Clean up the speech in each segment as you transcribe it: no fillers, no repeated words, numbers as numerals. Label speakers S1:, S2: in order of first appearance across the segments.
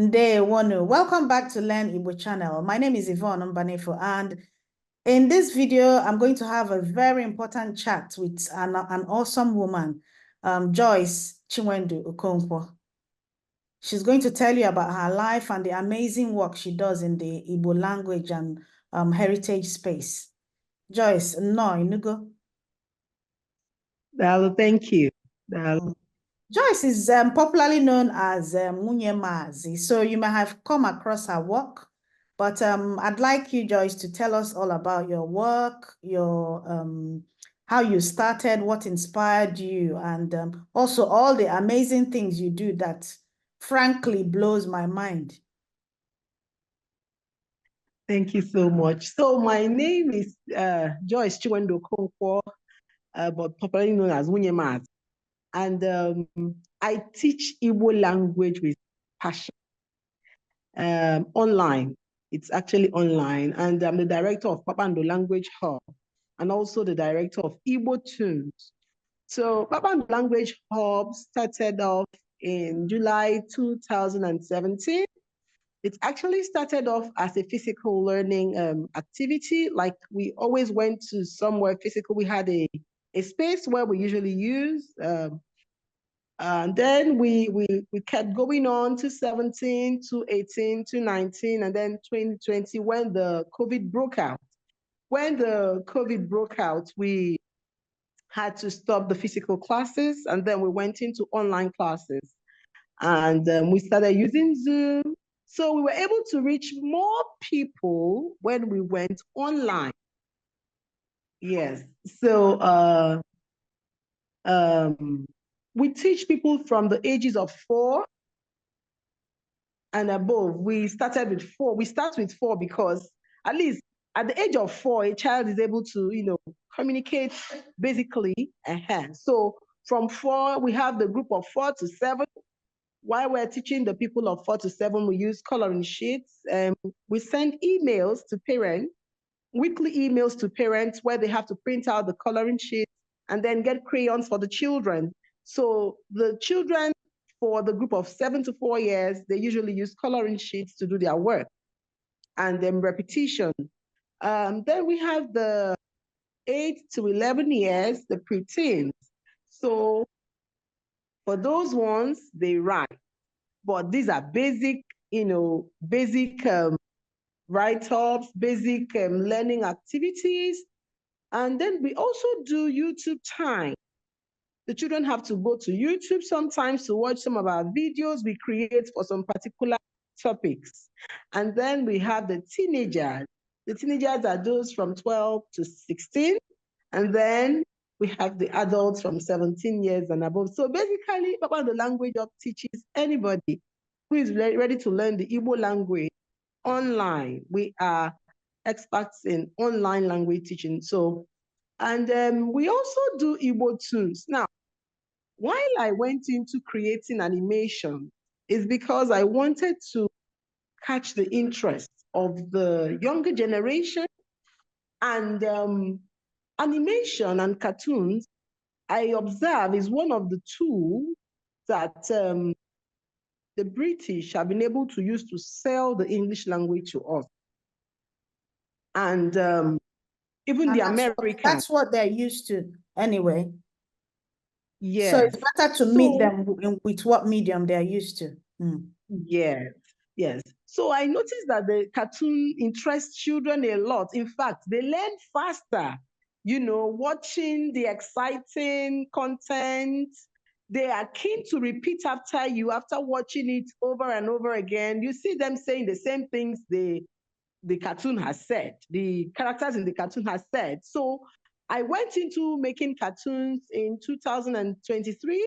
S1: Ndewonu. Welcome back to Learn Igbo channel. My name is Yvonne Mbanefo, and in this video, I'm going to have a very important chat with an awesome woman, Joyce Chinwendu Okonkwo. She's going to tell you about her life and the amazing work she does in the Igbo language and heritage space. Joyce, no, inugo.
S2: Thank you.
S1: Joyce is popularly known as Nwunye Mazi, so you may have come across her work, but I'd like you, Joyce, to tell us all about your work, your how you started, what inspired you, and also all the amazing things you do that frankly blows my mind.
S2: Thank you so much. So my name is Joyce Chinwendu Okonkwo, but popularly known as Nwunye Mazi. And I teach Igbo language with passion online. It's actually online. And I'm the director of Papando Language Hub and also the director of Igbo Tunes. So Papando Language Hub started off in July 2017. It actually started off as a physical learning activity. Like we always went to somewhere physical. We had a space where we usually use. And then we kept going on to 17, to 18, to 19, and then 2020 when the COVID broke out. When the COVID broke out, we had to stop the physical classes, and then we went into online classes. And we started using Zoom. So we were able to reach more people when we went online. Yes. So we teach people from the ages of 4 and above. We started with 4. We start with 4 because at least at the age of 4, a child is able to, communicate basically. So from 4, we have the group of 4 to 7. While we're teaching the people of 4 to 7, we use coloring sheets. We send emails to parents, weekly emails to parents where they have to print out the coloring sheets and then get crayons for the children. So the children for the group of 7 to 4 years, they usually use coloring sheets to do their work and then repetition. Then we have the 8 to 11 years, the preteens. So for those ones, they write. But these are basic, basic write-ups, basic learning activities. And then we also do YouTube time. The children have to go to YouTube sometimes to watch some of our videos we create for some particular topics. And then we have the teenagers. The teenagers are those from 12 to 16. And then we have the adults from 17 years and above. So basically, Papando Language Hub teaches anybody who is ready to learn the Igbo language online. We are experts in online language teaching. So, and we also do Igbo tunes. Now, while I went into creating animation, is because I wanted to catch the interest of the younger generation, and animation and cartoons, I observe, is one of the tools that the British have been able to use to sell the English language to us. And even the Americans.
S1: That's what they're used to anyway.
S2: Yes.
S1: So it's better to meet them with what medium they're used to.
S2: Yes, yes. So I noticed that the cartoon interests children a lot. In fact, they learn faster, watching the exciting content. They are keen to repeat after you, after watching it over and over again. You see them saying the same things the cartoon has said, the characters in the cartoon has said. So I went into making cartoons in 2023,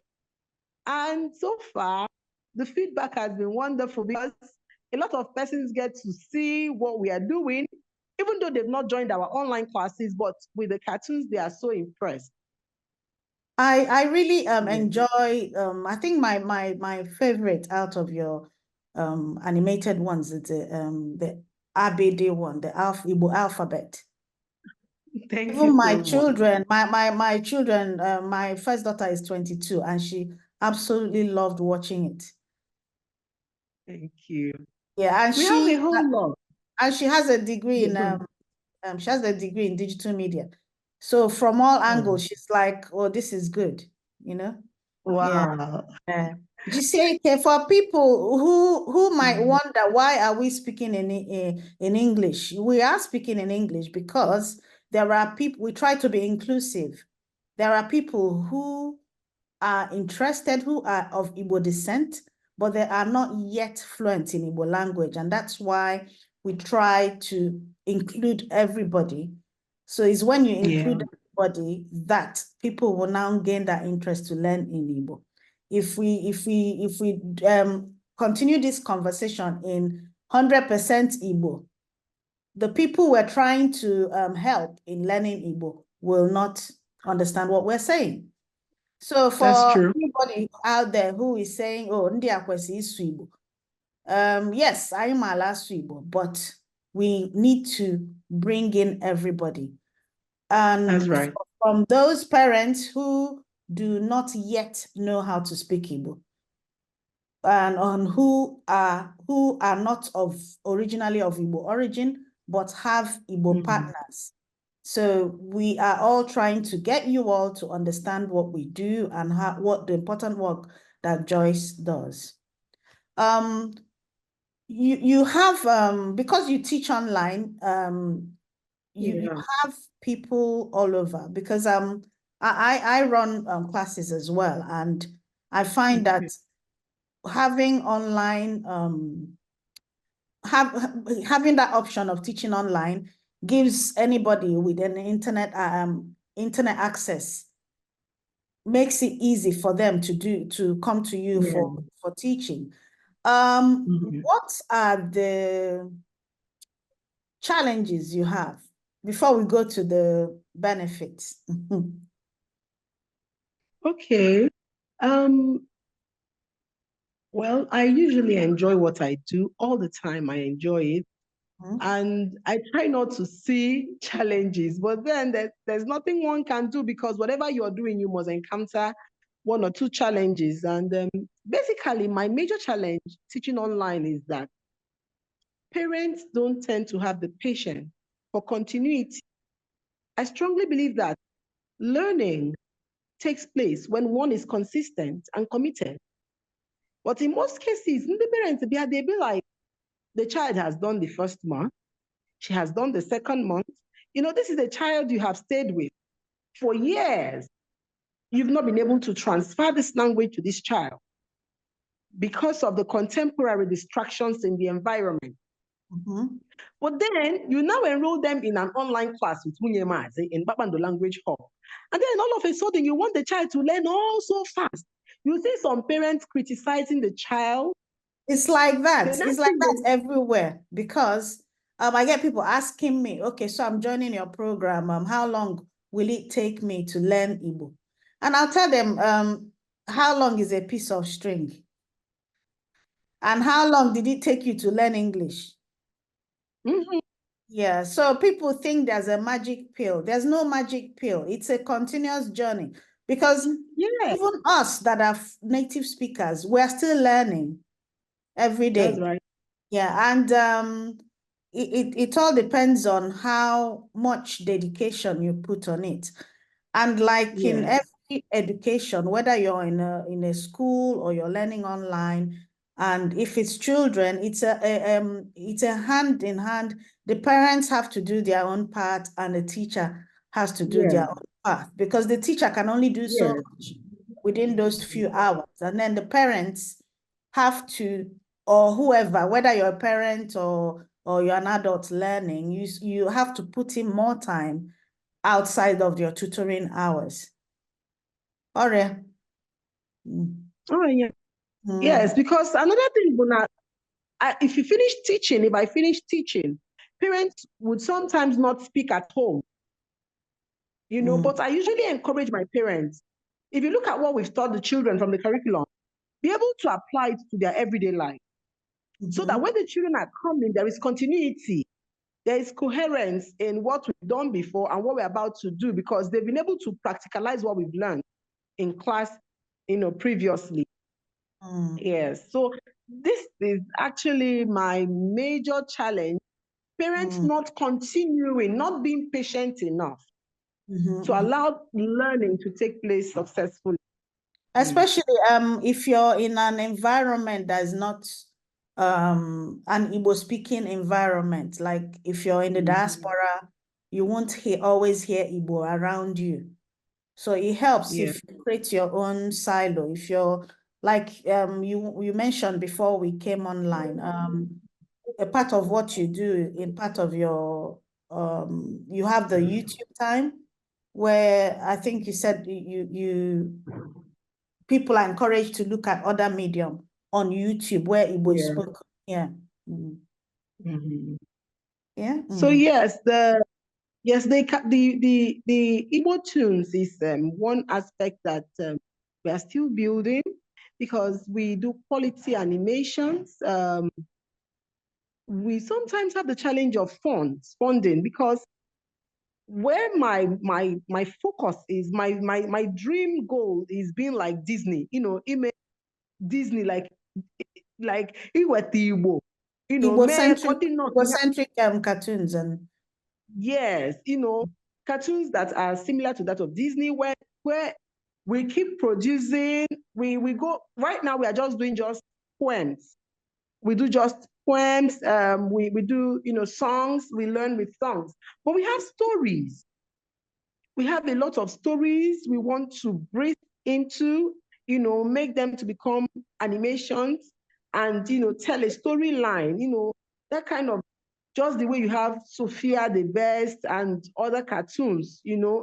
S2: and so far, the feedback has been wonderful because a lot of persons get to see what we are doing, even though they've not joined our online classes, but with the cartoons, they are so impressed.
S1: I really enjoy, I think my favorite out of your animated ones is the ABD one, the Igbo alphabet.
S2: Thank
S1: Even
S2: you
S1: my
S2: so
S1: children, my children, my first daughter is 22 and she absolutely loved watching it.
S2: Thank you.
S1: Yeah, and
S2: We have a whole lot.
S1: And she has a degree in she has a degree in digital media. So from all angles, she's like, oh, this is good, you know?
S2: Wow.
S1: Yeah. GCAK, for people who might wonder, why are we speaking in English? We are speaking in English because there are people, we try to be inclusive. There are people who are interested, who are of Igbo descent, but they are not yet fluent in Igbo language. And that's why we try to include everybody. So it's when you include everybody that people will now gain that interest to learn in Igbo. If we continue this conversation in 100% Igbo, the people we're trying to help in learning Igbo will not understand what we're saying. So for anybody out there who is saying, oh, ndị akwesi isu Igbo, yes, I'm ala isu Igbo, but we need to bring in everybody. And
S2: that's right.
S1: From those parents who do not yet know how to speak Igbo, and on who are not originally of Igbo origin, but have Igbo partners. So we are all trying to get you all to understand what we do and what the important work that Joyce does. You have, because you teach online, you have people all over, because I run classes as well, and I find that having online, having that option of teaching online gives anybody with an internet access, makes it easy for them to come to you for teaching. What are the challenges you have before we go to the benefits?
S2: Okay. Well, I usually enjoy what I do all the time. I enjoy it. And I try not to see challenges, but then there's nothing one can do, because whatever you're doing, you must encounter one or two challenges. And basically, my major challenge teaching online is that parents don't tend to have the patience for continuity. I strongly believe that learning takes place when one is consistent and committed. But in most cases, the parents, they be like, the child has done the first month, she has done the second month. You know, this is a child you have stayed with for years. You've not been able to transfer this language to this child because of the contemporary distractions in the environment. But then you now enroll them in an online class with Nwunye Mazi in Babando Language Hall. And then all of a sudden, you want the child to learn all so fast. You see some parents criticizing the child.
S1: It's like that. It's like that everywhere, because I get people asking me, okay, so I'm joining your program. How long will it take me to learn Igbo? And I'll tell them, how long is a piece of string? And how long did it take you to learn English? Yeah, so people think there's a magic pill. There's no magic pill. It's a continuous journey, because even us that are native speakers, we're still learning every day.
S2: That's right.
S1: Yeah, and it all depends on how much dedication you put on it. And like in every education, whether you're in a school or you're learning online, and if it's children, it's a hand in hand. The parents have to do their own part, and the teacher has to do their own part, because the teacher can only do so much within those few hours, and then the parents have to, or whoever, whether you're a parent or you're an adult learning, you have to put in more time outside of your tutoring hours. All right.
S2: Oh, yeah. Yes, because another thing, Buna, if you finish teaching, if I finish teaching, parents would sometimes not speak at home. You know, but I usually encourage my parents, if you look at what we've taught the children from the curriculum, be able to apply it to their everyday life. So that when the children are coming, there is continuity, there is coherence in what we've done before and what we're about to do, because they've been able to practicalize what we've learned in class, you know, previously. Yes. So this is actually my major challenge. Parents not continuing, not being patient enough to allow learning to take place successfully.
S1: Especially if you're in an environment that is not an Igbo speaking environment, like if you're in the diaspora, you won't always hear Igbo around you. So it helps if you create your own silo. If you're like you mentioned before we came online, a part of what you do in part of your you have the YouTube time where I think you said people are encouraged to look at other medium on YouTube where Igbo is spoken. Yeah. Yeah.
S2: So yes, the Igbo tunes is one aspect that we are still building because we do quality animations. We sometimes have the challenge of funding because where my focus is, my dream goal is being like Disney, Disney like Igbo,
S1: Igbo-centric cartoons and
S2: yes, cartoons that are similar to that of Disney, where we keep producing. We go right now. We are just doing just poems. We do just poems. We do songs. We learn with songs, but we have stories. We have a lot of stories we want to breathe into. Make them to become animations and tell a storyline. That kind of just the way you have Sophia the Best and other cartoons,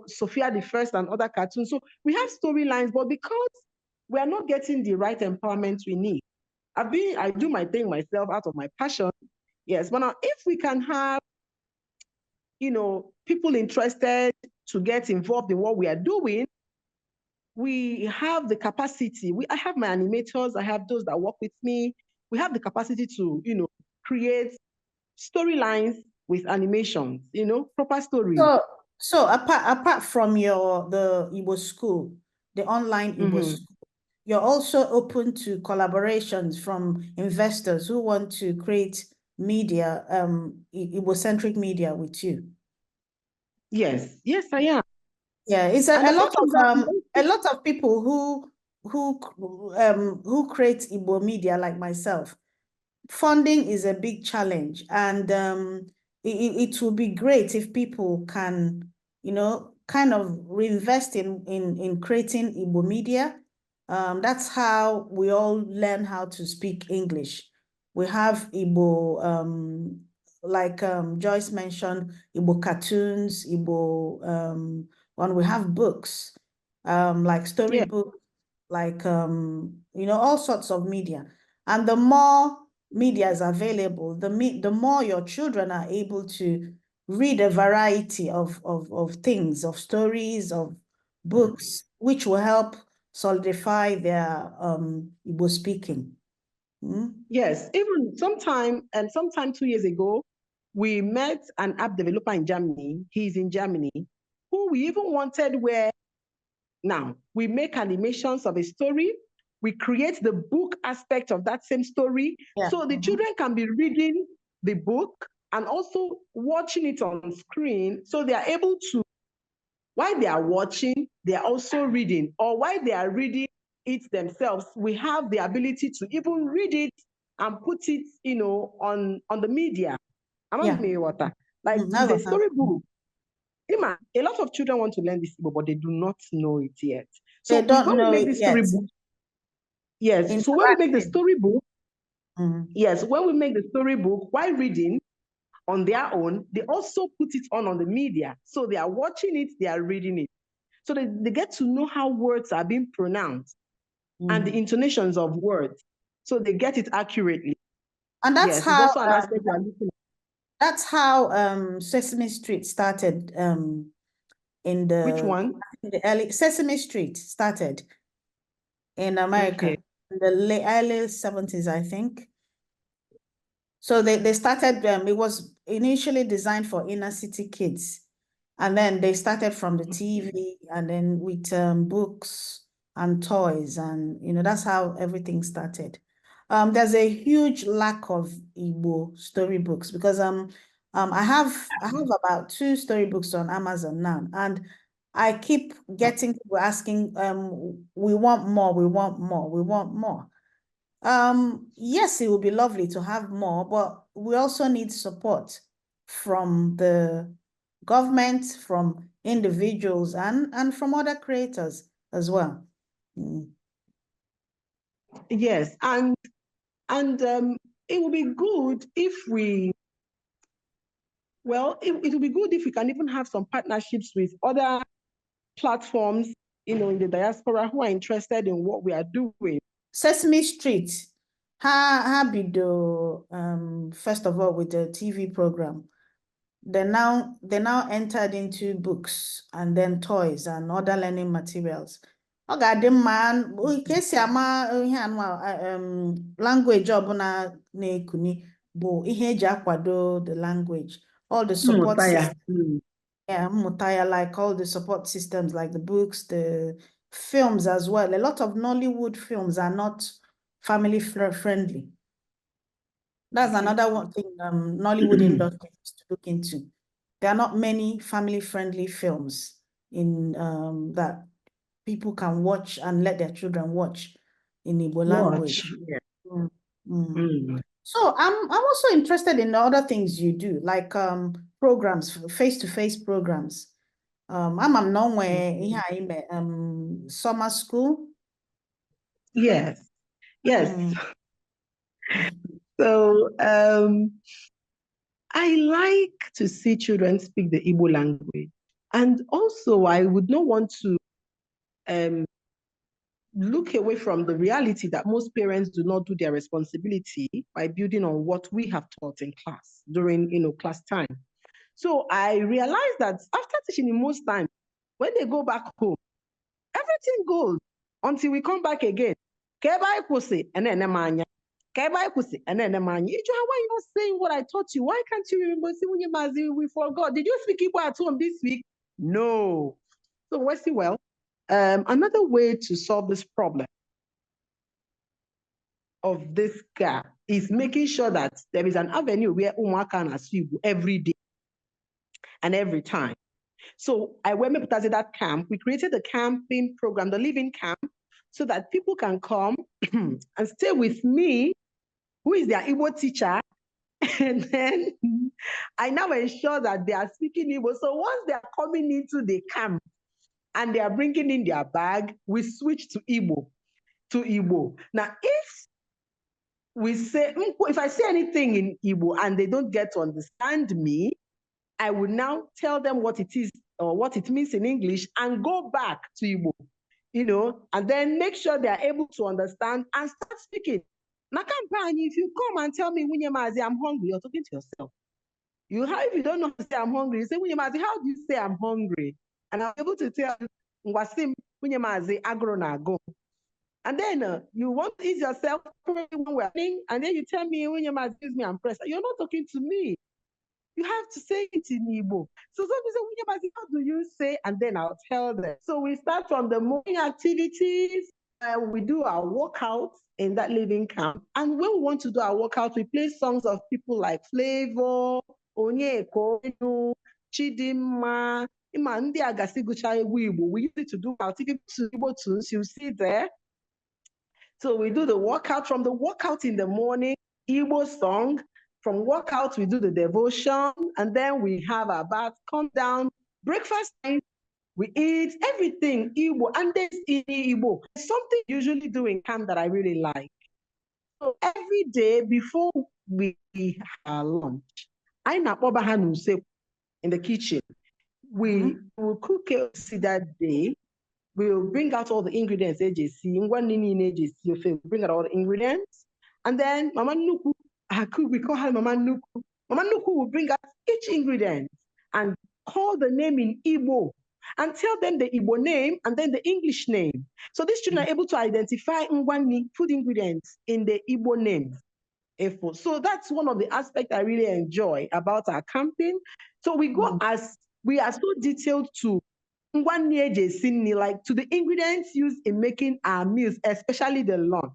S2: Sophia the First and other cartoons. So we have storylines, but because we are not getting the right empowerment we need, I do my thing myself out of my passion. Yes, but now if we can have, people interested to get involved in what we are doing, we have the capacity. I have my animators, I have those that work with me. We have the capacity to, create storylines with animations, proper stories.
S1: So apart from the Igbo school, the online Igbo school, you're also open to collaborations from investors who want to create media, Igbo-centric media with you.
S2: Yes, I am.
S1: Yeah, it's a lot of people who create Igbo media like myself. Funding is a big challenge, and it will be great if people can, kind of reinvest in creating Igbo media. That's how we all learn how to speak English. We have Igbo, like Joyce mentioned, Igbo cartoons, Igbo, when we have books, like storybooks, like, all sorts of media. And the more media is available, the more your children are able to read a variety of things, of stories, of books, which will help solidify their Igbo speaking.
S2: Yes, even sometime 2 years ago, we met an app developer in Germany. He's in Germany, who we even wanted where now we make animations of a story, we create the book aspect of that same story. Yeah. So the children can be reading the book and also watching it on screen. So they are able to, while they are watching, they are also reading, or while they are reading it themselves, we have the ability to even read it and put it, on the media. Like it's a storybook. A lot of children want to learn this, but they do not know it yet. So
S1: they don't know
S2: it yet. Yes. So when we make the storybook, yes, when we make the storybook while reading on their own, they also put it on the media. So they are watching it, they are reading it. So they get to know how words are being pronounced and the intonations of words. So they get it accurately.
S1: And that's how also an aspect we are looking at. That's how Sesame Street started. In the
S2: which one?
S1: In the early Sesame Street started in America in the early 70s, I think. So they started. It was initially designed for inner city kids, and then they started from the TV, and then with books, and toys, and that's how everything started. There's a huge lack of Igbo storybooks because I have about 2 storybooks on Amazon now, and I keep getting people asking, we want more, we want more, we want more. Yes, it would be lovely to have more, but we also need support from the government, from individuals, and from other creators as well.
S2: Yes, and it would be good if we, it would be good if we can even have some partnerships with other platforms, in the diaspora who are interested in what we are doing.
S1: Sesame Street, ha bido, first of all, with the TV program. They now entered into books and then toys and other learning materials. Ọ ga-adị mma ka esi ama ihe language ọbụla na-ekuni bụ ihe eji akwado the language, all the support systems. Yeah, mmụta ya, like all the support systems, like the books, the films as well. A lot of Nollywood films are not family friendly. That's another one thing Nollywood industry has to look into. There are not many family-friendly films in that people can watch and let their children watch in Igbo language.
S2: Yeah.
S1: So I'm also interested in the other things you do, like programs, face-to-face programs. I'm summer school.
S2: Yes. So I like to see children speak the Igbo language. And also, I would not want to look away from the reality that most parents do not do their responsibility by building on what we have taught in class during, class time. So I realized that after teaching in most time, when they go back home, everything goes until we come back again. And then why you not saying what I taught you? Why can't you remember? Nwunye Mazi, we forgot. Did you speak Igbo at home this week? No. So well, another way to solve this problem of this gap is making sure that there is an avenue where Umwaka can assume every day and every time. So I went to that camp. We created the camping program, the living camp, so that people can come and stay with me, who is their Igbo teacher. And then I now ensure that they are speaking Igbo. So once they are coming into the camp and they are bringing in their bag, we switch to Igbo. Now, if I say anything in Igbo and they don't get to understand me, I will now tell them what it is or what it means in English and go back to Igbo, and then make sure they are able to understand and start speaking. Now, if you come and tell me, Nwunye Mazi, I'm hungry, you're talking to yourself. If you don't know how to say I'm hungry, you say, Nwunye Mazi, how do you say I'm hungry? And I'm able to tell Ngwasim, Nwunye Mazi, agro na go. And then you want to ease yourself when we're playing, and then you tell me, Nwunye Mazi, excuse me, I'm pressed. You're not talking to me. You have to say it in Igbo. So some people say, how do you say? And then I'll tell them. So we start from the morning activities. We do our workouts in that living camp. And when we want to do our workouts, we play songs of people like Flavor, Onyeko, Chidimma, Imandi Agasigucha Igbo. We use it to do our Igbo tunes. You see there. So we do the workout. From the workout in the morning, Igbo song. From workout, we do the devotion, and then we have our bath, come down, breakfast time, we eat everything Igbo, and there's Igbo. Something usually do in camp that I really like. So every day before we have our lunch, I in the kitchen. We will cook that day. We'll bring out all the ingredients, bring out all the ingredients, and then Mama Nuku, we call her Mama Nuku. Mama Nuku will bring out each ingredient and call the name in Igbo and tell them the Igbo name and then the English name. So these children are able to identify food ingredients in the Igbo name. So that's one of the aspects I really enjoy about our camping. So we are so detailed to like to the ingredients used in making our meals, especially the lunch.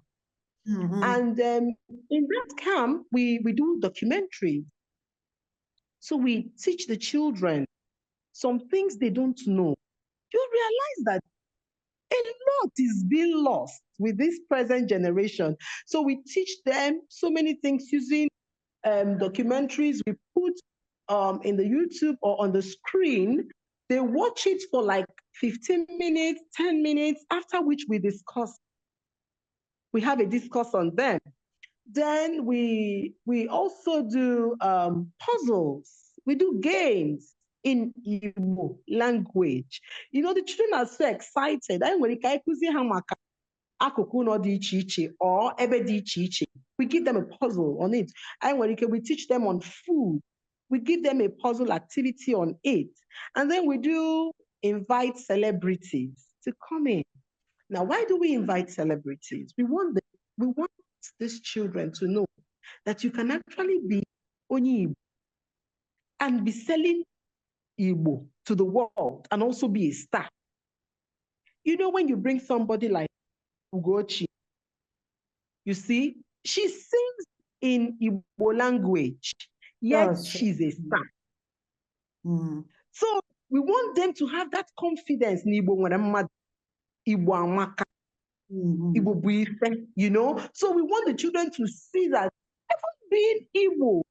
S2: And in that camp, we do documentaries. So we teach the children some things they don't know. You realize that a lot is being lost with this present generation. So we teach them so many things using documentaries we put in the YouTube or on the screen. They watch it for like 15 minutes, 10 minutes, after which we discuss. We have a discourse on them. Then we also do puzzles. We do games in Igbo language. You know, the children are so excited. Or we give them a puzzle on it. We teach them on food. We give them a puzzle activity on it. And then we do invite celebrities to come in. Now, why do we invite celebrities? We want these children to know that you can actually be Onyi Igbo and be selling Igbo to the world and also be a star. You know, when you bring somebody like Ugochi, you see, she sings in Igbo language, yet she's a star. So we want them to have that confidence in Igbo Igbo Amaka. You know, so we want the children to see that being Igbo,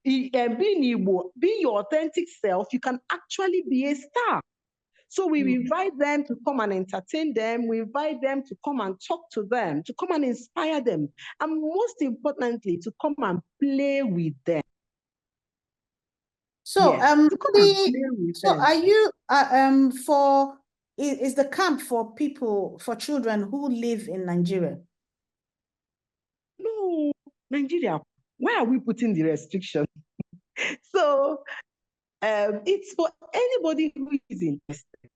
S2: being your authentic self, you can actually be a star. So we invite them to come and entertain them. We invite them to come and talk to them, to come and inspire them, and most importantly, to come and play with them.
S1: So, are you is the camp for children who live in Nigeria?
S2: No, Nigeria. Why are we putting the restriction? So, it's for anybody who is interested.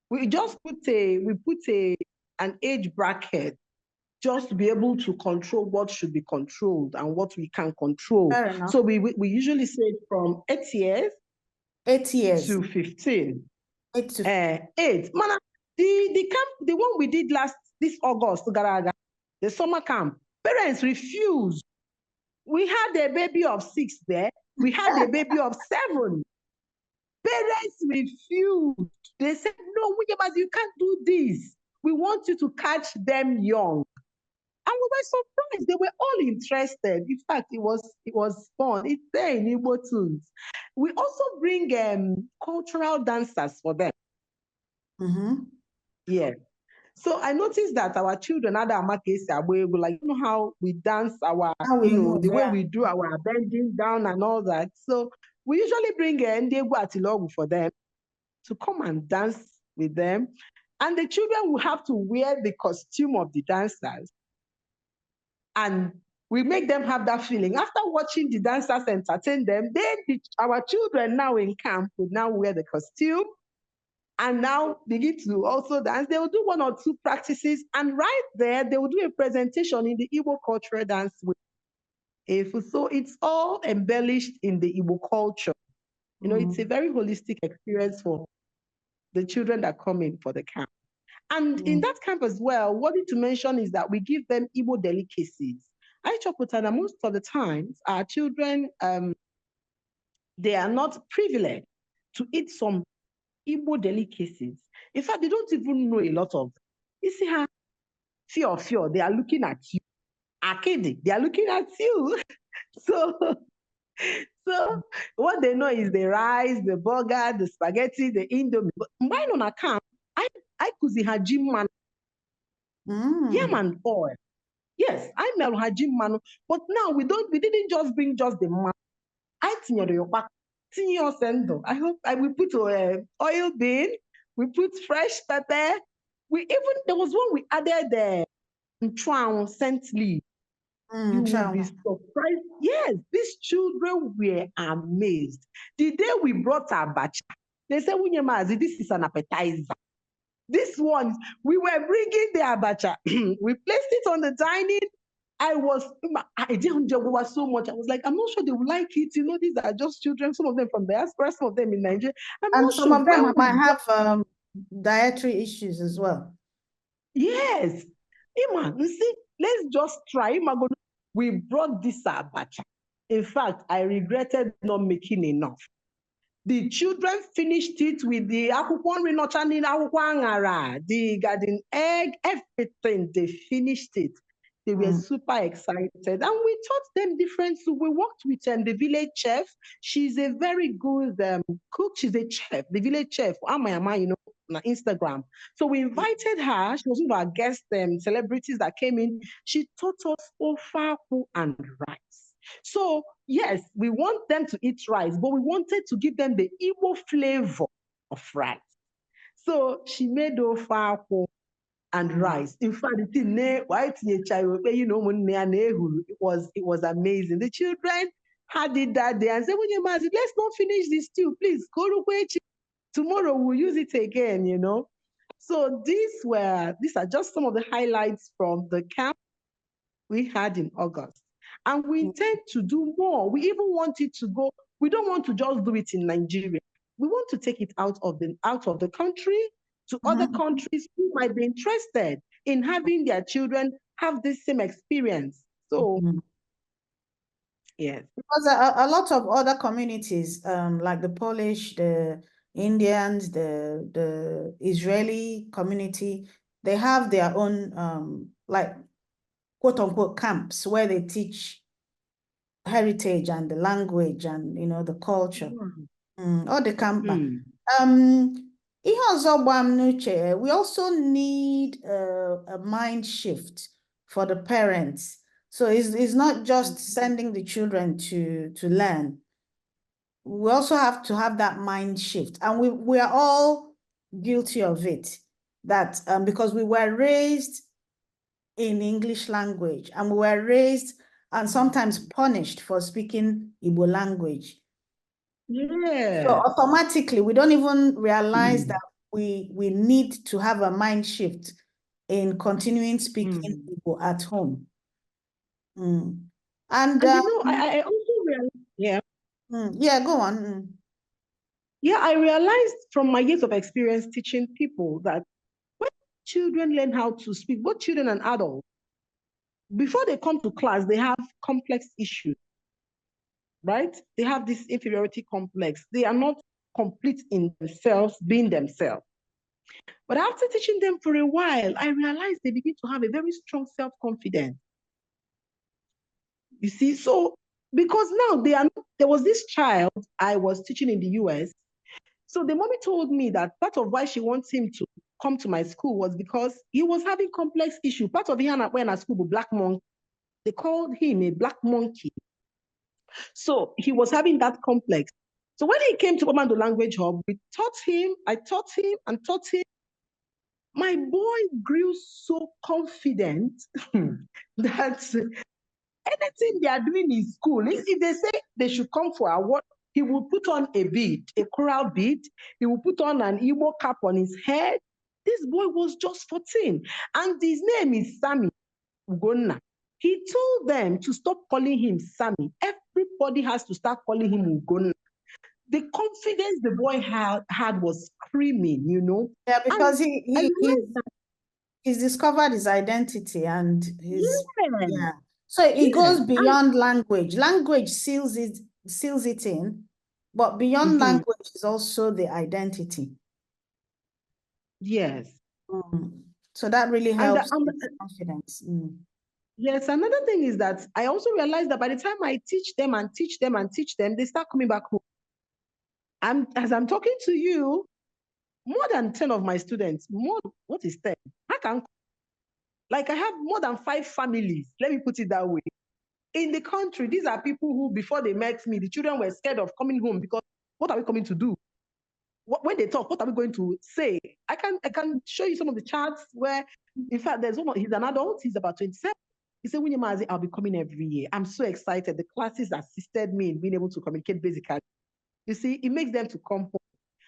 S2: We just put an age bracket just to be able to control what should be controlled and what we can control. So we usually say from 8 years.
S1: 8 years
S2: to 15.
S1: 8 to
S2: 8. Man, the camp, the one we did this August, the summer camp, parents refused. We had a baby of 6 there. We had a baby of 7. Parents refused. They said, no, Nwunye Mazi, you can't do this. We want you to catch them young. And we were surprised. They were all interested. In fact, it was fun. It's there in Igbo tunes. We also bring cultural dancers for them. Yeah. So I noticed that our children, like, you know how we dance the way we do our bending down and all that. So we usually bring Ndegwu Atilogu for them to come and dance with them. And the children will have to wear the costume of the dancers. And we make them have that feeling. After watching the dancers entertain them, our children now in camp would now wear the costume and now begin to also dance. They will do 1 or 2 practices, and right there, they will do a presentation in the Igbo cultural dance way. So it's all embellished in the Igbo culture. You know, it's a very holistic experience for the children that come in for the camp. And in that camp as well, what to mention is that we give them Igbo delicacies. Most of the times, our children, they are not privileged to eat some Igbo delicacies. In fact, they don't even know a lot of them. You see how fear, they are looking at you. Akidi, they are looking at you. So what they know is the rice, the burger, the spaghetti, the indomie. But mine on a camp, I kuzi hajim man. Yam and oil. Yes, I mel hajim man. But now we didn't just bring just the man. I tinyo your back. Tinyo sendo. We put oil bean, we put fresh pepper. There was one we added the nchuan scent leaf. You will be surprised. Yes, these children were amazed. The day we brought abacha, they said, Nwunye Mazi, this is an appetizer. This one, we were bringing the abacha. We placed it on the dining. I didn't juggle so much. I was like, I'm not sure they will like it. You know, these are just children, some of them from diaspora, some of them in Nigeria.
S1: Some of them might have dietary issues as well.
S2: Yes. Ima, you see, let's just try. Ima, we brought this abacha. In fact, I regretted not making enough. The children finished it with the akwụkwọ nri nọcha n'ile akwụkwọ aṅara, the garden egg, everything. They finished it. They were super excited. And we taught them different. So we worked with the village chef. She's a very good cook. She's a chef, the village chef. Amayama, you know, on Instagram. So we invited her. She was one of our guest celebrities that came in. She taught us ofaku and rice. So yes, we want them to eat rice, but we wanted to give them the Igbo flavor of rice. So she made ofaku and rice. In fact, it was amazing. The children had it that day and said, Nwunye Mazi, let's not finish this stew, please. Go to Kwechi. Tomorrow we'll use it again, you know. So these are just some of the highlights from the camp we had in August. And we intend to do more. We even want it to go, we don't want to just do it in Nigeria. We want to take it out of the country to other countries who might be interested in having their children have this same experience. So, yes.
S1: Because a lot of other communities, like the Polish, the Indians, the Israeli community, they have their own, like, quote unquote, camps where they teach heritage and the language and, you know, the culture. Or the camp. We also need a mind shift for the parents. So it's not just sending the children to learn. We also have to have that mind shift. And we are all guilty of it. That because we were raised in English language and we were raised and sometimes punished for speaking Igbo language.
S2: Yeah.
S1: So automatically, we don't even realize that we need to have a mind shift in continuing speaking Igbo at home. And
S2: you know, I also realized,
S1: yeah, go on.
S2: Yeah, I realized from my years of experience teaching people that when children learn how to speak, both children and adults, before they come to class, they have complex issues, right? They have this inferiority complex. They are not complete in themselves, being themselves. But after teaching them for a while, I realized they begin to have a very strong self-confidence. You see, so because now there was this child I was teaching in the US. So the mommy told me that part of why she wants him to come to my school was because he was having complex issue. Part of him when at school, black monkey. They called him a black monkey. So he was having that complex. So when he came to Commando Language Hub, I taught him. My boy grew so confident that anything they are doing in school, if they say they should come for award, he will put on a bead, a coral bead. He will put on an Igbo cap on his head. This boy was just 14, and his name is Sammy Ugonna. He told them to stop calling him Sammy. Everybody has to start calling him Ugonna. The confidence the boy had was screaming, you know.
S1: Yeah, because he's discovered his identity and his So it goes beyond language. Language seals it in, but beyond language is also the identity.
S2: Yes.
S1: So that really helps confidence.
S2: Yes, another thing is that I also realized that by the time I teach them, they start coming back home. As I'm talking to you, more than 10 of my students, what is 10? I have more than 5 families, let me put it that way. In the country, these are people who, before they met me, the children were scared of coming home because what are we coming to do? When they talk, what are we going to say? I can show you some of the charts where, in fact, there's one, he's an adult, he's about 27. He said, Nwunye Mazi, I'll be coming every year. I'm so excited. The classes assisted me in being able to communicate basically. You see, it makes them to come home.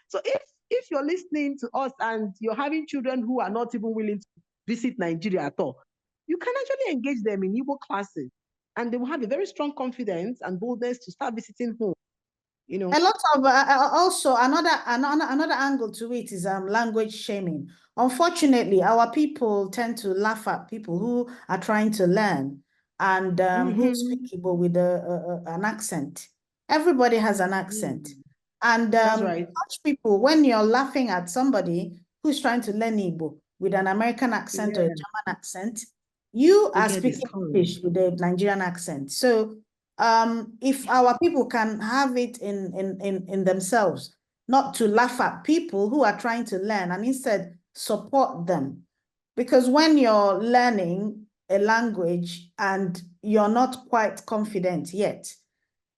S2: So if you're listening to us and you're having children who are not even willing to visit Nigeria at all, you can actually engage them in Igbo classes and they will have a very strong confidence and boldness to start visiting home. you know.
S1: A lot of also another angle to it is language shaming. Unfortunately, our people tend to laugh at people who are trying to learn and who speak Igbo with an accent. Everybody has an accent. And
S2: That's right.
S1: such people, when you're laughing at somebody who's trying to learn Igbo with an American accent or a German accent, you are speaking English with a Nigerian accent. So if our people can have it in themselves, not to laugh at people who are trying to learn and instead support them. Because when you're learning a language and you're not quite confident yet,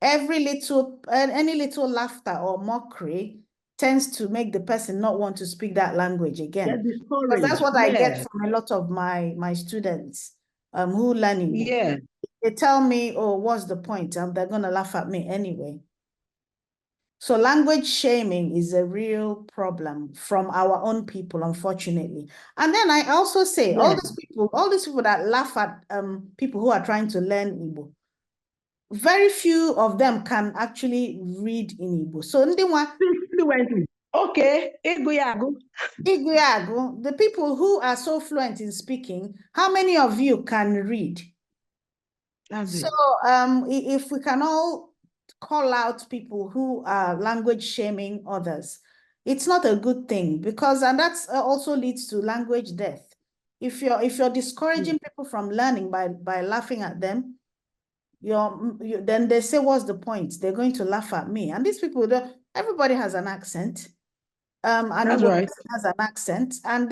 S1: any little laughter or mockery tends to make the person not want to speak that language again. Because that's what I get from a lot of my students who learn Igbo.
S2: Yeah.
S1: They tell me, oh, what's the point? They're going to laugh at me anyway. So language shaming is a real problem from our own people, unfortunately. And then I also say, all these people that laugh at people who are trying to learn Igbo, very few of them can actually read in Igbo. So
S2: okay, Iguyagu.
S1: The people who are so fluent in speaking, how many of you can read? So if we can all call out people who are language shaming others, it's not a good thing, because and that's also leads to language death. If you're discouraging people from learning by laughing at them, then they say, what's the point? They're going to laugh at me. And these people, everybody has an accent. And
S2: that's right.
S1: has an accent, and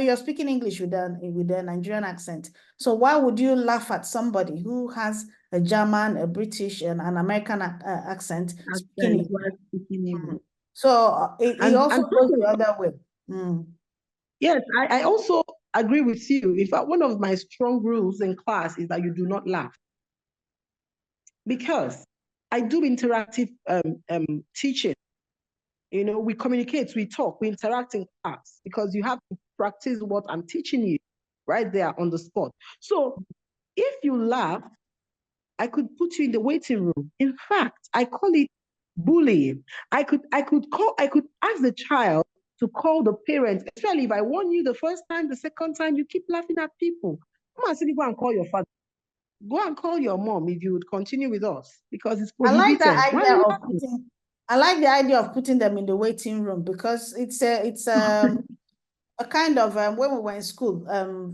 S1: you're speaking English with a Nigerian accent. So why would you laugh at somebody who has a German, a British, and an American accent speaking Igbo? So it also goes the other way.
S2: Yes, I also agree with you. In fact, one of my strong rules in class is that you do not laugh, because I do interactive teaching. We communicate, we talk, we interact in class, because you have to practice what I'm teaching you right there on the spot. So if you laugh, I could put you in the waiting room. In fact, I call it bullying. I could ask the child to call the parents, especially if I warn you the first time, the second time, you keep laughing at people. Come on, Cindy, go and call your father. Go and call your mom if you would continue with us, because it's prohibited.
S1: I like the idea of putting them in the waiting room, because it's a kind of when we were in school,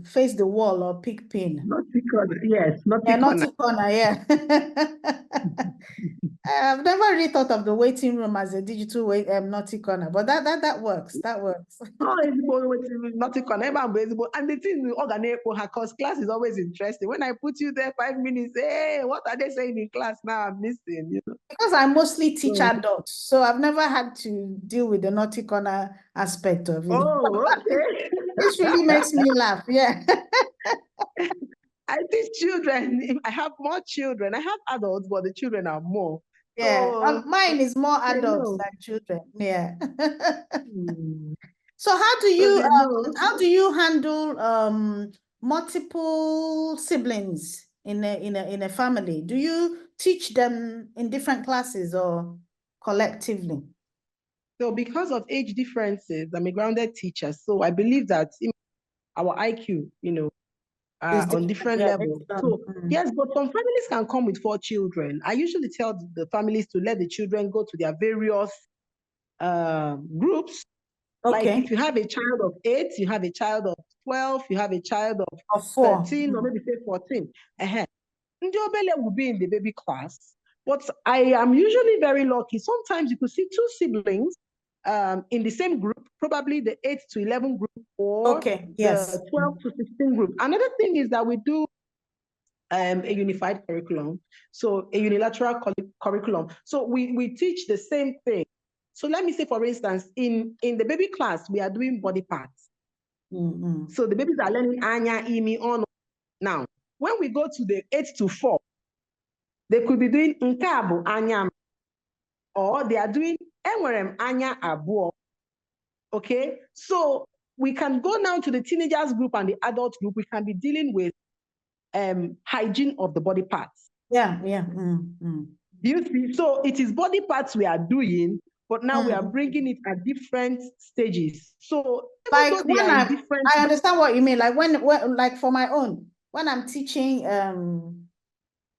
S1: face the wall or pick pin.
S2: Naughty corner, yes,
S1: naughty corner, yeah. I've never really thought of the waiting room as a digital naughty corner, but that works. That works.
S2: Oh, it's naughty corner. And the thing with because class is always interesting. When I put you there 5 minutes, hey, what are they saying in class now? I'm listening,
S1: Because I mostly teach adults, so I've never had to deal with the naughty corner aspect of it.
S2: Oh, okay.
S1: This really makes me laugh, yeah.
S2: I teach children. I have more children. I have adults, but the children are more.
S1: Yeah, mine is more adults than children. Yeah. So how do you handle multiple siblings in a family? Do you teach them in different classes or collectively?
S2: So because of age differences, I'm a grounded teacher. So I believe that our IQ, on different levels. So yes, but some families can come with 4 children. I usually tell the families to let the children go to their various groups.
S1: Okay.
S2: Like if you have a child of 8, you have a child of 12, you have a child of 13, or maybe say 14. Ndi obele will be in the baby class. But I am usually very lucky. Sometimes you could see 2 siblings in the same group, probably the 8 to 11 group, or the 12 to 16 group. Another thing is that we do a unified curriculum, so a unilateral curriculum. So we teach the same thing. So let me say, for instance, in the baby class, we are doing body parts. So the babies are learning anya, imi, on. Now, when we go to the 8 to 4, they could be doing nkabu anya, or they are doing enwerem anya abuo. Okay, so we can go now to the teenagers group and the adult group. We can be dealing with hygiene of the body parts.
S1: Yeah.
S2: You see, so it is body parts we are doing, but now we are bringing it at different stages. So even
S1: like
S2: though they
S1: when
S2: are in different,
S1: I understand what you mean. Like when like for my own, when I'm teaching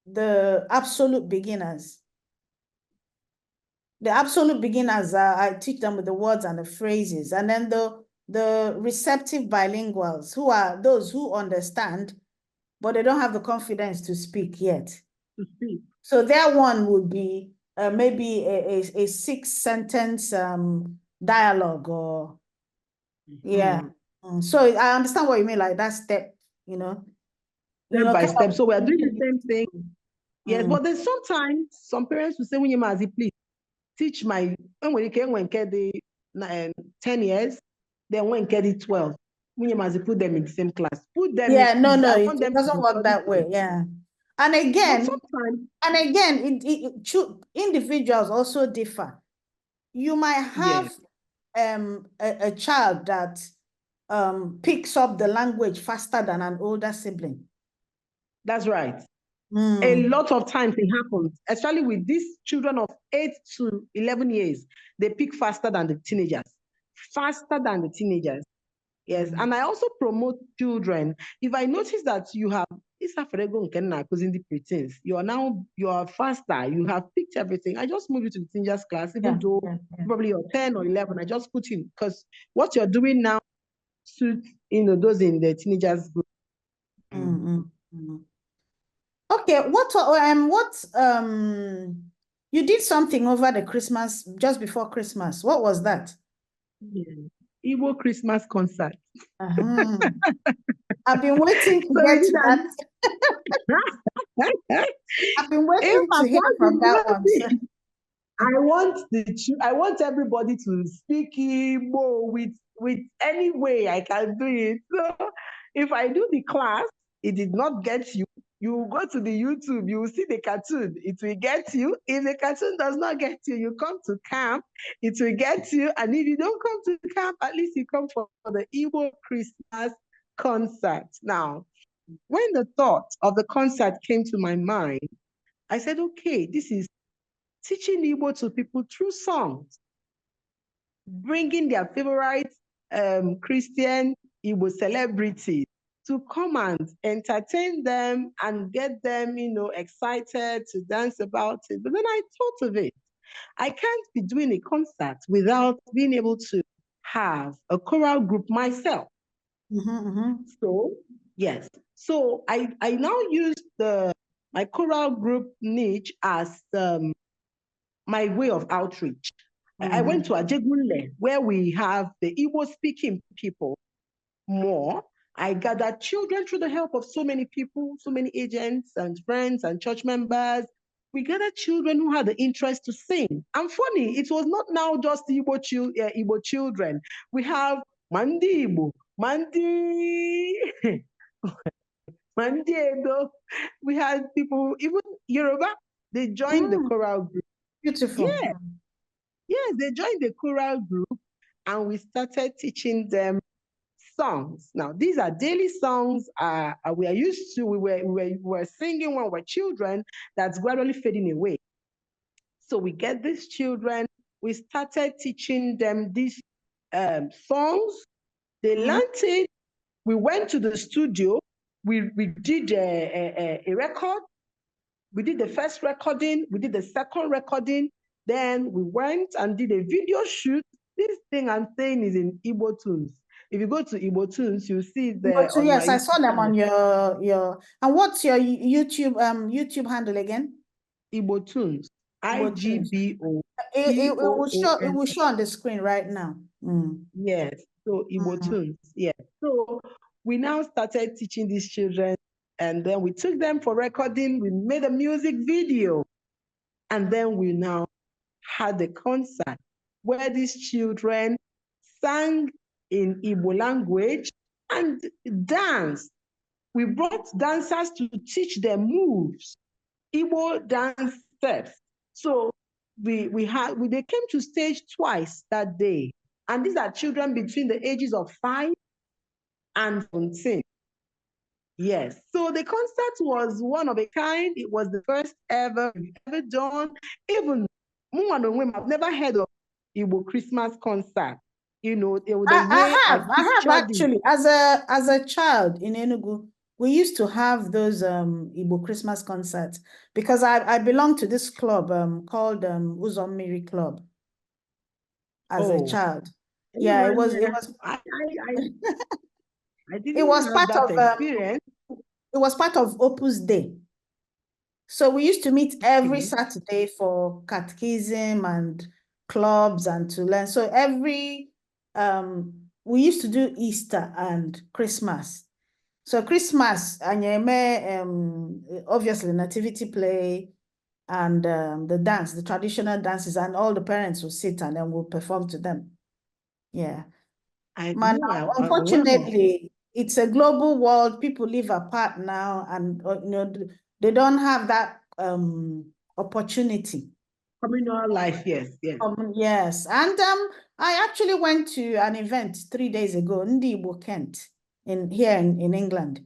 S1: the absolute beginners, I teach them with the words and the phrases, and then the receptive bilinguals, who are those who understand, but they don't have the confidence to speak yet.
S2: to speak.
S1: So their one would be maybe a 6-sentence dialogue, or yeah. So I understand what you mean, like that step,
S2: Step by
S1: kind
S2: step.
S1: of.
S2: So we are doing the same thing. Yes, but then sometimes some parents will say, Nwunye Mazi, please teach my, when they 10 years, then when they 12. Nwunye Mazi, put them in the same class. Put them in,
S1: Yeah, no,
S2: I
S1: it
S2: want them
S1: doesn't
S2: to
S1: work that way. Yeah. And
S2: But
S1: again,
S2: sometimes,
S1: individuals also differ. You might have a child that picks up the language faster than an older sibling.
S2: That's right. A lot of times it happens, especially with these children of 8 to 11 years. They pick faster than the teenagers. Faster than the teenagers. Yes. And I also promote children. If I notice that you have you are faster, you have picked everything, I just move you to the teenagers class, even though probably you're 10 or 11, I just put in, because what you're doing now suits those in the teenagers group.
S1: Okay, you did something over the Christmas, just before Christmas. What was that?
S2: Igbo Christmas concert.
S1: I've been waiting to get to that. I've been waiting to hear from that one.
S2: I want everybody to speak Igbo with any way I can do it. So if I do the class, it did not get you. You go to the YouTube, you will see the cartoon. It will get you. If the cartoon does not get you, you come to camp. It will get you. And if you don't come to camp, at least you come for the Igbo Christmas concert. Now, when the thought of the concert came to my mind, I said, okay, this is teaching Igbo to people through songs, bringing their favorite Christian Igbo celebrities to come and entertain them and get them, excited to dance about it. But then I thought of it. I can't be doing a concert without being able to have a choral group myself. So, yes. So I now use my choral group niche as my way of outreach. I went to Ajegunle, where we have the Igbo-speaking people more. I gathered children through the help of so many people, so many agents and friends and church members. We gathered children who had the interest to sing. And funny, it was not now just Igbo children. We have Mandi Igbo, Mandi Edo. We had people, even Yoruba, they joined the choral group.
S1: Beautiful.
S2: Yeah. Yes, they joined the choral group and we started teaching them songs. Now, these are daily songs we are used to, we were singing when we were children, that's gradually fading away. So we get these children, we started teaching them these songs. They learned it. We went to the studio. We did a record. We did the first recording. We did the second recording. Then we went and did a video shoot. This thing I'm saying is in Igbo tunes. If you go to Igbo tunes, you see there.
S1: Yes, I saw them on your. And what's your YouTube handle again?
S2: Igbo tunes. IGBO.
S1: It will show on the screen right now.
S2: Yes. So Igbo tunes. Yes. So we now started teaching these children, and then we took them for recording. We made a music video, and then we now had a concert where these children sang in Igbo language and danced. We brought dancers to teach them moves, Igbo dance steps. So they came to stage twice that day. And these are children between the ages of 5 and 17. Yes. So the concert was one of a kind. It was the first ever we've ever done. Even I've never heard of Igbo Christmas concert. The way I
S1: I have
S2: pictured it.
S1: actually, as a child in Enugu, we used to have those Igbo Christmas concerts because I belong to this club called Uzommiri Club as a child. Yeah, it was
S2: I
S1: it
S2: didn't
S1: was
S2: have
S1: part
S2: that
S1: of
S2: experience.
S1: it was part of Opus Day. So we used to meet every Saturday for catechism and clubs and to learn. So we used to do Easter and Christmas. So Christmas, obviously nativity play and the traditional dances, and all the parents will sit and then we'll perform to them. Yeah. Unfortunately, it's a global world. People live apart now, and they don't have that opportunity.
S2: Communal life, yes.
S1: Yes. And I actually went to an event 3 days ago, Ndi Igbo Kent, here in England.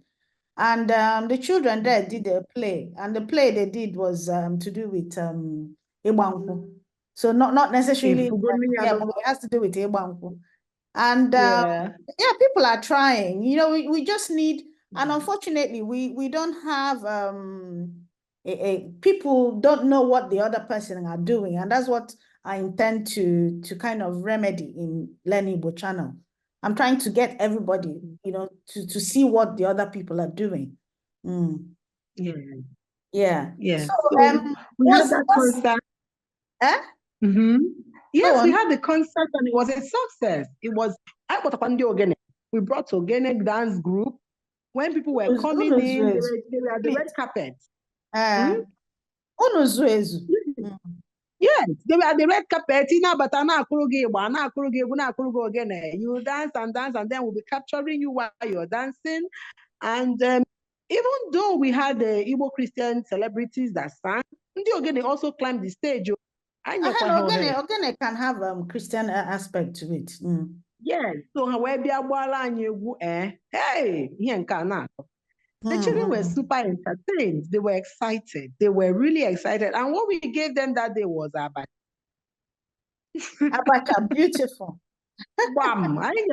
S1: And the children there did a play, and the play they did was to do with Igbanku. So not necessarily, yeah, but it has to do with Igbanku. And yeah, people are trying. We just need, and unfortunately, we don't have people don't know what the other person are doing, and that's what I intend to kind of remedy in Learn Igbo channel. I'm trying to get everybody, to see what the other people are doing. Yeah.
S2: So we had that concert. Yes, we had the concert and it was a success. It was we brought Ogene dance group. When people were coming in, they were at the red carpet. Yes, they were at the red carpet. You dance and dance, and then we'll be capturing you while you're dancing. And even though we had the Igbo Christian celebrities that sang, they also climbed the stage.
S1: Ogene can have Christian aspect to it.
S2: Yes, so hey, the children were super entertained. They were excited. They were really excited. And what we gave them that day was abacha.
S1: Abacha, beautiful.
S2: Bam!
S1: Maybe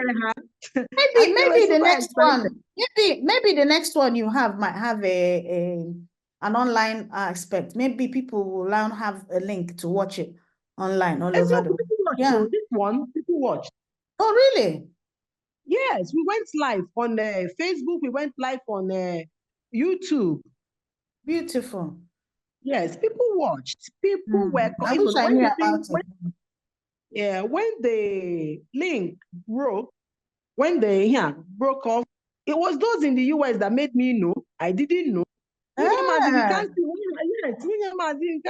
S1: the next one. Maybe the next one you have might have an online aspect. Maybe people will now have a link to watch it online all over the world.
S2: Yeah. So this one, people watched.
S1: Oh, really?
S2: Yes, we went live on Facebook. We went live on YouTube.
S1: Beautiful.
S2: Yes, people watched. People were.
S1: I wish I knew about it.
S2: Yeah, when the link broke, when the broke off, it was those in the US that made me know. I didn't know. Nwunye Mazi, we can't see. Yes, Nwunye Mazi,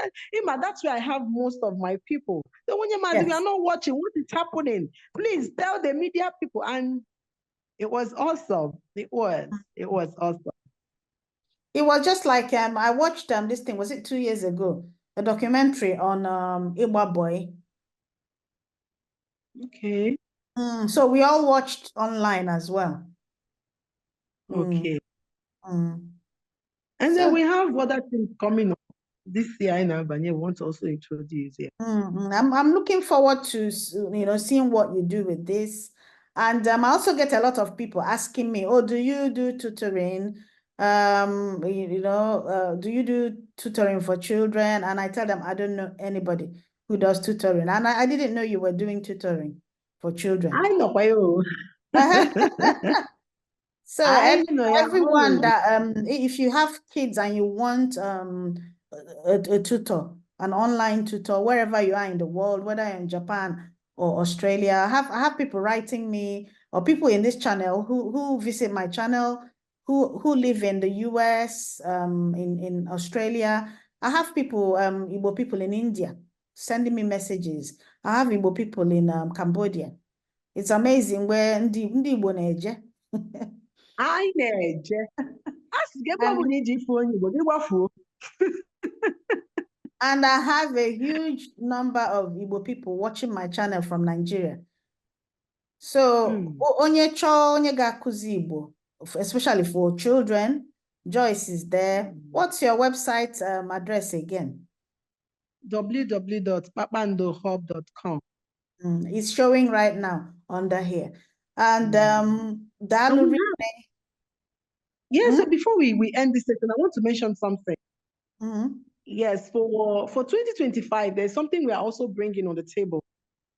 S2: that's where I have most of my people. So Nwunye Mazi, we are not watching. What is happening? Please tell the media people. And it was awesome. It was awesome.
S1: It was just like I watched this thing, was it 2 years ago? A documentary on Igba Boy.
S2: Okay.
S1: So we all watched online as well.
S2: Okay. And then we have other things coming up this year in Albania. We want to also introduce it.
S1: I'm looking forward to seeing what you do with this. And I also get a lot of people asking me, oh, do you do tutoring? Do you do tutoring for children? And I tell them I don't know anybody who does tutoring. And I didn't know you were doing tutoring for children.
S2: I know why you.
S1: So everyone that if you have kids and you want a tutor, an online tutor, wherever you are in the world, whether in Japan or Australia, I have people writing me, or people in this channel who visit my channel, who live in the US, in Australia. I have people, Igbo people in India sending me messages. I have Igbo people in Cambodia. It's amazing where ndi Igbo na-eje.
S2: I
S1: And I have a huge number of Igbo people watching my channel from Nigeria. So, onye ga-akụzi Igbo, especially for children. Joyce is there. What's your website address again?
S2: www.papandohub.com.
S1: It's showing right now under here. And
S2: so before we end this session, I want to mention something. Yes, for 2025, there's something we are also bringing on the table,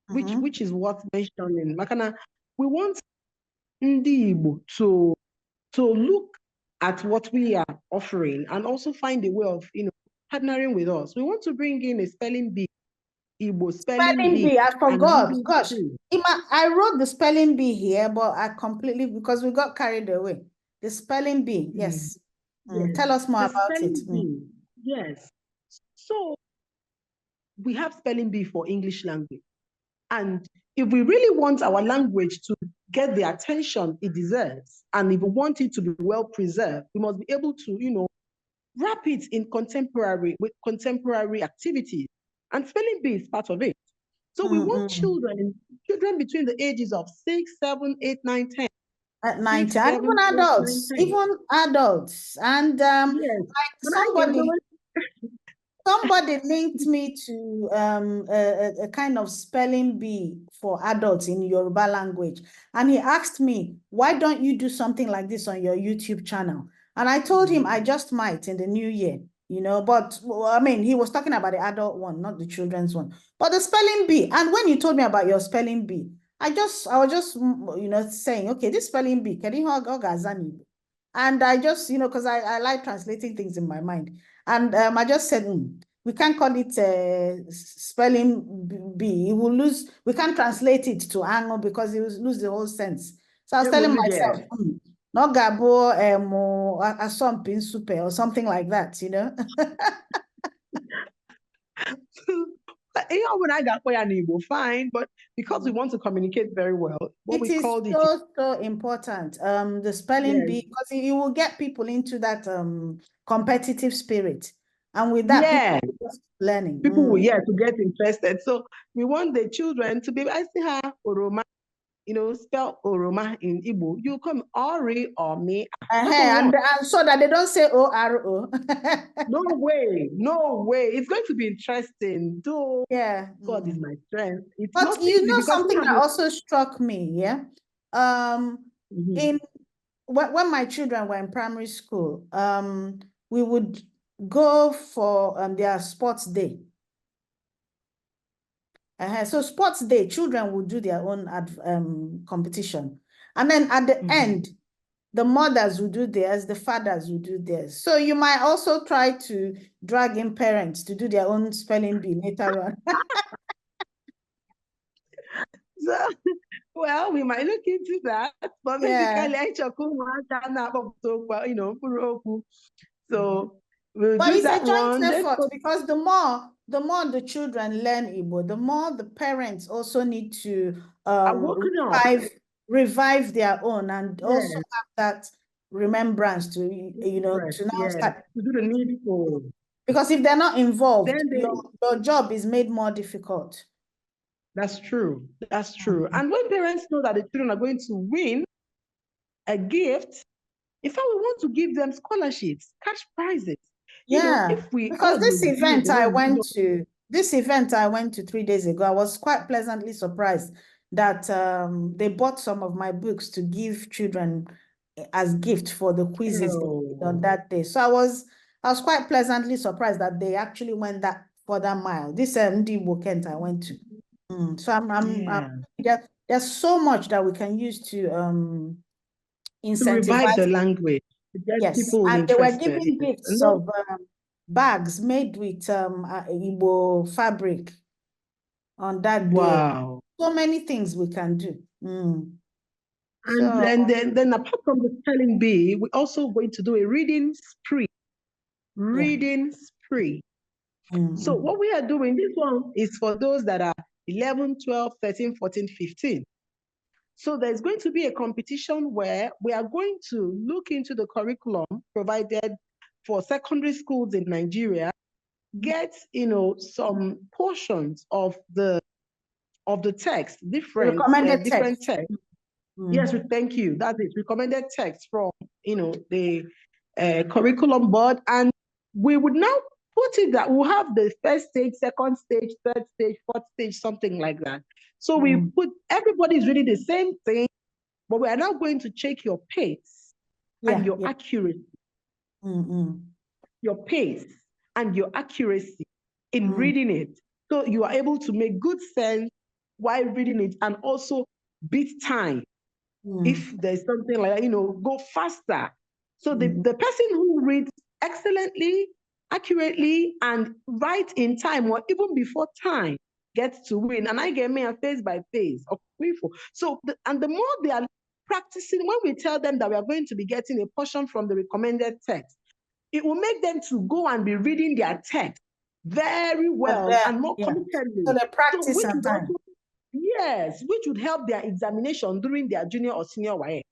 S2: which is worth mentioning. Makana, we want Ndi Igbo to look at what we are offering and also find a way of partnering with us. We want to bring in a spelling bee, Igbo spelling bee.
S1: I forgot. Gosh, I wrote the spelling bee here, but I completely, because we got carried away. The spelling bee, yes. Yes. Tell us more about it.
S2: Yes. So we have spelling bee for English language. And if we really want our language to get the attention it deserves, and if we want it to be well preserved, we must be able to, wrap it in contemporary activities. And spelling bee is part of it. So we want children between the ages of 6, 7, 8, 9, 10.
S1: At 9, 10, even adults, And
S2: yes.
S1: like somebody linked me to a kind of spelling bee for adults in Yoruba language. And he asked me, why don't you do something like this on your YouTube channel? And I told him I just might in the new year, but I mean, he was talking about the adult one, not the children's one. But the spelling bee, and when you told me about your spelling bee, I was just, saying, okay, this spelling bee, and I just, because I like translating things in my mind. And I just said, we can't call it spelling bee. We can't translate it to angle because it will lose the whole sense. So I was telling myself, no gabo something super or something like that,
S2: When I got fine, but because we want to communicate very well,
S1: it is so important. The spelling bee, because it will get people into that competitive spirit, and with that, people just learning.
S2: People will to get interested. So we want the children to be. I see her Oroma, spell Oroma in Igbo. You come Ori or me,
S1: and so that they don't say O-R-O.
S2: No way. It's going to be interesting. Though, God is my strength. It's
S1: but
S2: not easy
S1: something that also struck me, in when my children were in primary school, we would go for their sports day. So sports day, children would do their own competition, and then at the end, the mothers will do theirs, the fathers will do theirs. So you might also try to drag in parents to do their own spelling bee later on.
S2: So, well, we might look into that, but basically, so we'll do that one.
S1: Effort, because the more the children learn Igbo, the more the parents also need to revive their own and also have that remembrance to to now start
S2: to do the needful.
S1: Because if they're not involved, your job is made more difficult.
S2: That's true. And when parents know that the children are going to win a gift, in fact, we want to give them scholarships, cash prizes.
S1: Because this event I went to 3 days ago, I was quite pleasantly surprised that they bought some of my books to give children as gift for the quizzes on that day. So I was quite pleasantly surprised that they actually went that further mile. This Ndi Igbo Kent I went to. So there's so much that we can use to incentivize
S2: to revive the language.
S1: Yes, and they were giving gifts of bags made with Igbo fabric on that day.
S2: Wow.
S1: So many things we can do.
S2: And then apart from the spelling bee, we're also going to do a reading spree. So what we are doing, this one is for those that are 11, 12, 13, 14, 15. So there's going to be a competition where we are going to look into the curriculum provided for secondary schools in Nigeria, get some portions of the text, different text, Yes, thank you. That is recommended text from, the curriculum board. And we would now put it that we'll have the first stage, second stage, third stage, fourth stage, something like that. So we put, everybody's reading the same thing, but we are now going to check your pace and your accuracy. Your pace and your accuracy in reading it. So you are able to make good sense while reading it and also beat time. If there's something like, go faster. So the person who reads excellently, accurately, and right in time, or even before time, gets to win. And I get me a phase by phase of people. So, and the more they are practicing, when we tell them that we are going to be getting a portion from the recommended text, it will make them to go and be reading their text very well and more committedly.
S1: So they practice sometimes.
S2: Yes, which would help their examination during their junior or senior YA.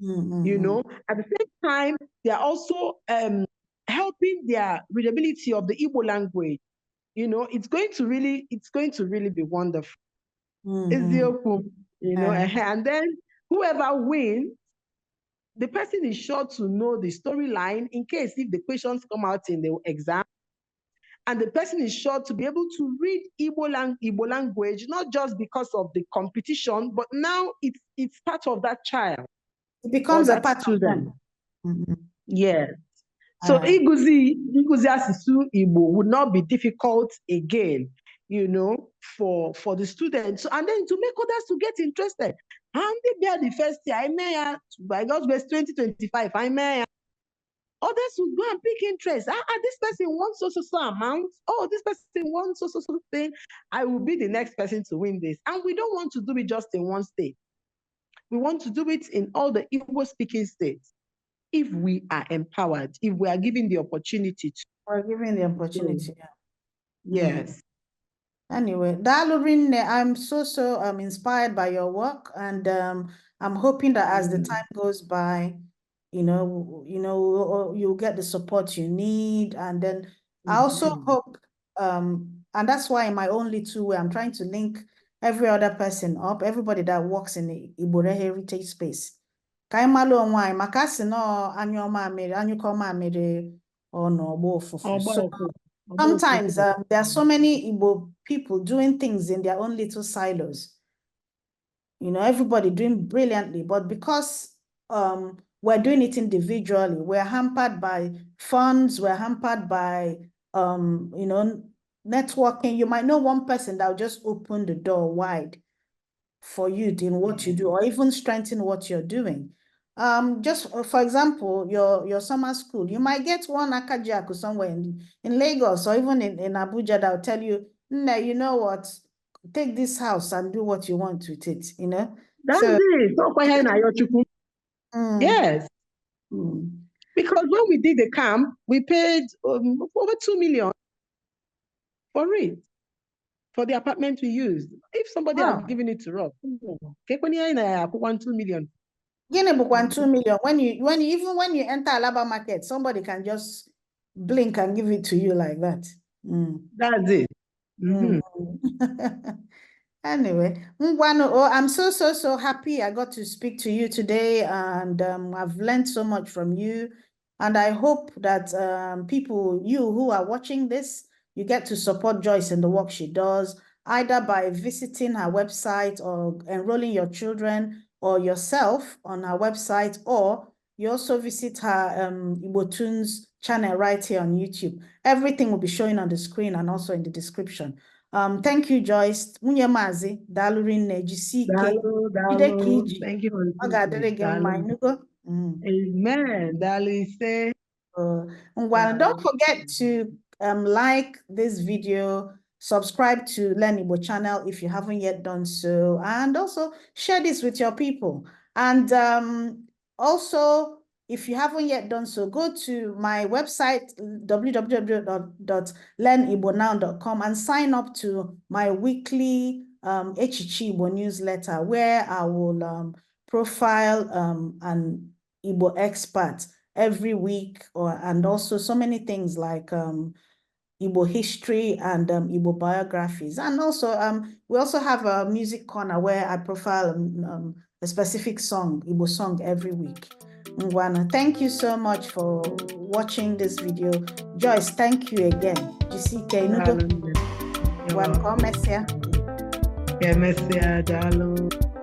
S2: At the same time, they are also helping their readability of the Igbo language. It's going to really be wonderful. And then whoever wins, the person is sure to know the storyline in case if the questions come out in the exam. And the person is sure to be able to read Igbo language, not just because of the competition, but now it's part of that child.
S1: It becomes a part of them.
S2: Yes. So Iguzi Asisu Igbo would not be difficult again, for the students. And then to make others to get interested. And they bear the first year, I may, by God's grace, 2025, I may. Others will go and pick interest. This person wants so amount. Oh, this person wants so thing. I will be the next person to win this. And we don't want to do it just in one state. We want to do it in all the Igbo-speaking states. If we are empowered, if we are given the opportunity to.
S1: We're given the opportunity,
S2: Yes.
S1: Anyway, Dalurin, I'm so inspired by your work, and I'm hoping that as the time goes by, you'll get the support you need. And then I also hope, and that's why in my own little way, I'm trying to link every other person up, everybody that works in the Ibore heritage space. Sometimes there are so many Igbo people doing things in their own little silos. Everybody doing brilliantly, but because we're doing it individually, we're hampered by funds, we're hampered by networking. You might know one person that will just open the door wide for you in what you do, or even strengthen what you're doing. Just for example, your summer school, you might get one Akajiaku somewhere in Lagos or even in Abuja that will tell you, nah, you know what, take this house and do what you want with it,
S2: That's it. Yes. Because when we did the camp, we paid over 2 million for it, for the apartment we used. If somebody had given it to us, 2 million.
S1: 2 million. When you enter Alaba market, somebody can just blink and give it to you like that.
S2: That's it.
S1: Anyway, I'm so happy I got to speak to you today, and I've learned so much from you. And I hope that you who are watching this, you get to support Joyce in the work she does, either by visiting her website or enrolling your children or yourself on her website, or you also visit her Igbo Tunes channel right here on YouTube. Everything will be showing on the screen and also in the description. Thank you, Joyce. Nwunye Mazi, dalurin nejisike.
S2: Thank you for
S1: the
S2: Amen. Dalise.
S1: Don't forget to like this video, subscribe to Learn Igbo channel if you haven't yet done so, and also share this with your people. And also, if you haven't yet done so, go to my website, www.learnibonow.com, and sign up to my weekly Echiche Igbo Newsletter, where I will profile an Igbo expert every week, and also so many things like Igbo history and Igbo biographies. And also, we also have a music corner where I profile a specific song, Igbo song every week. Ngwana, thank you so much for watching this video. Joyce, thank you again. Jisike, Nudo. Welcome, Messia.
S2: Messia, Dalo.